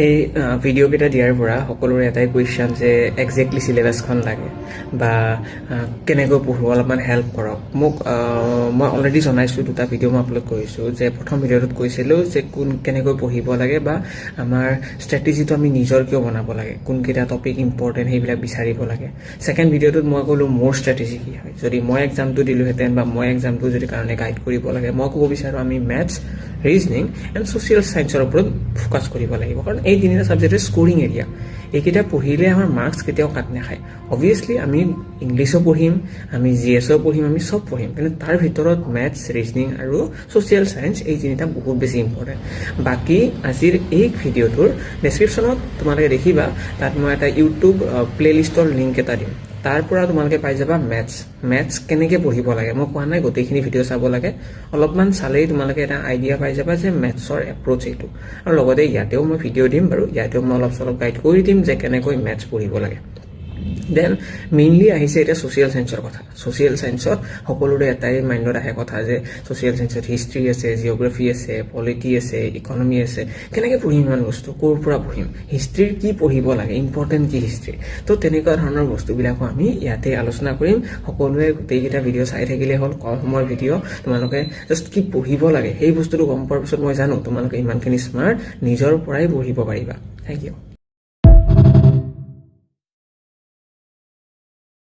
এই ভিডিঅ' কেইটা দিয়াৰ পৰা সকলোৰে এটাই কুৱেশ্যন যে একজেক্টলি চিলেবাছখন লাগে বা কেনেকৈ পঢ়িব অলপমান হেল্প কৰক মোক। মই অলৰেডি জনাইছোঁ, দুটা ভিডিঅ' মই আপলোড কৰিছোঁ যে প্ৰথম ভিডিঅ'টোত কৈছিলোঁ যে কেনেকৈ পঢ়িব লাগে বা আমাৰ ষ্ট্ৰেটেজিটো আমি নিজৰ কিয় বনাব লাগে, কোনকেইটা টপিক ইম্পৰ্টেণ্ট সেইবিলাক বিচাৰিব লাগে। ছেকেণ্ড ভিডিঅ'টোত মই ক'লোঁ মোৰ ষ্ট্ৰেটেজি কি হয়। যদি মই এক্সামটো দিলোঁহেঁতেন বা মই এক্সামটো যদি কাৰণে গাইড কৰিব লাগে, মই ক'ব বিচাৰোঁ আমি মেথছ, ৰিজনিং এণ্ড ছ'চিয়েল ছায়েন্সৰ ওপৰত ফ'কাছ কৰিব লাগিব। কাৰণ এই তিনিটা ছাবজেক্টৰ স্ক'ৰিং এৰিয়া, এইকেইটা পঢ়িলে আমাৰ মাৰ্কছ কেতিয়াও কাট নাখায়। অবভিয়াছলি আমি ইংলিছো পঢ়িম, আমি GSও পঢ়িম, আমি চব পঢ়িম, কিন্তু তাৰ ভিতৰত মেথছ, ৰিজনিং আৰু ছ'চিয়েল ছায়েন্স এই তিনিটা বহুত বেছি ইম্পৰ্টেণ্ট। বাকী আজিৰ এই ভিডিঅ'টোৰ ডেছক্ৰিপশ্যনত তোমালোকে দেখিবা, তাত মই এটা ইউটিউব প্লে'লিষ্টৰ লিংক এটা দিম। তাৰ পৰা তোমালোকে পাই যাবা মেথছ কেনেকৈ পঢ়িব লাগে। মই কোৱা নাই গোটেইখিনি ভিডিঅ' চাব লাগে, অলপমান চালেই তোমালোকে এটা আইডিয়া পাই যাবা যে মেথছৰ এপ্ৰ'চ এইটো। আৰু লগতে ইয়াতেও মই ভিডিঅ' দিম বাৰু, ইয়াতেও মই অলপ চলপ গাইড কৰি দিম যে কেনেকৈ মেথছ পঢ়িব লাগে। দেন মেইনলি আহিছে এতিয়া ছ'চিয়েল ছায়েন্সৰ কথা। ছ'চিয়েল ছায়েন্সত সকলোৰে এটাই মাইণ্ডত আহে কথা যে ছ'চিয়েল ছায়েন্সত হিষ্ট্ৰী আছে, জিঅ'গ্ৰাফী আছে, পলিটি আছে, ইকনমি আছে। কেনেকৈ পঢ়িম ইমান বস্তু, ক'ৰ পৰা পঢ়িম, হিষ্ট্ৰীৰ কি পঢ়িব লাগে, ইম্পৰ্টেণ্ট কি হিষ্ট্ৰী। তো তেনেকুৱা ধৰণৰ বস্তুবিলাকো আমি ইয়াতে আলোচনা কৰিম। সকলোৱে গোটেইকেইটা ভিডিঅ' চাই থাকিলে হ'ল, কম সময়ৰ ভিডিঅ'। তোমালোকে জাষ্ট কি পঢ়িব লাগে সেই বস্তুটো গম পোৱাৰ পিছত মই জানো তোমালোকে ইমানখিনি স্মাৰ্ট নিজৰ পৰাই পঢ়িব পাৰিবা। Thank U.